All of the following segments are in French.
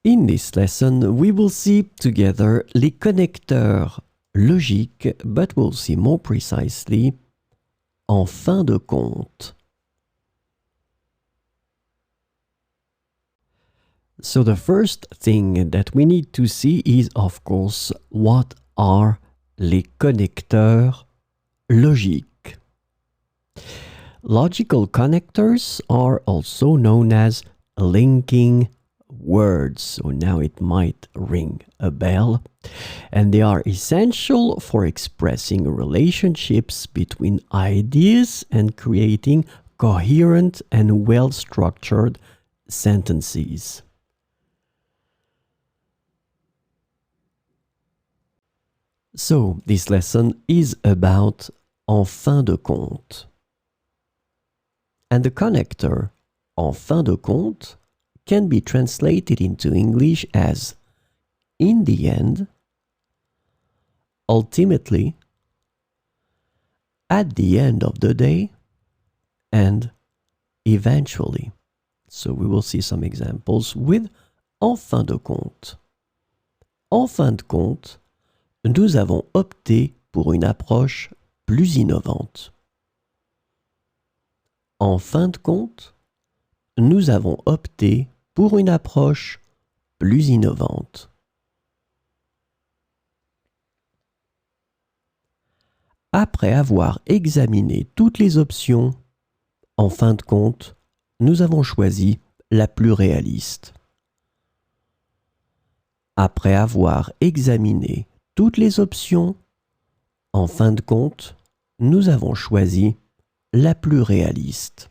In this lesson, we will see together les connecteurs logiques, but we'll see more precisely en fin de compte. So the first thing that we need to see is, of course, what are les connecteurs logiques. Logical connectors are also known as linking words. So now it might ring a bell. And they are essential for expressing relationships between ideas and creating coherent and well-structured sentences. So, this lesson is about en fin de compte. And the connector en fin de compte can be translated into English as in the end, ultimately, at the end of the day, and eventually. So we will see some examples with en fin de compte. En fin de compte, nous avons opté pour une approche plus innovante. En fin de compte, nous avons opté pour une approche plus innovante. Après avoir examiné toutes les options, en fin de compte, nous avons choisi la plus réaliste. Après avoir examiné toutes les options, en fin de compte, nous avons choisi la plus réaliste.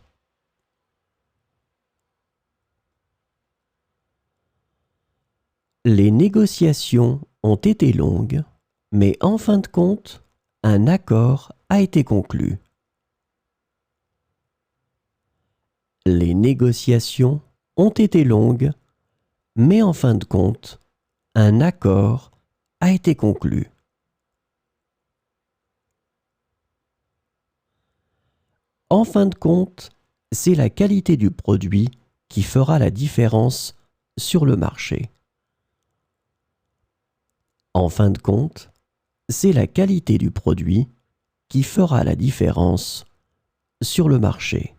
Les négociations ont été longues, mais en fin de compte, un accord a été conclu. Les négociations ont été longues, mais en fin de compte, un accord a été conclu. En fin de compte, c'est la qualité du produit qui fera la différence sur le marché. En fin de compte, c'est la qualité du produit qui fera la différence sur le marché.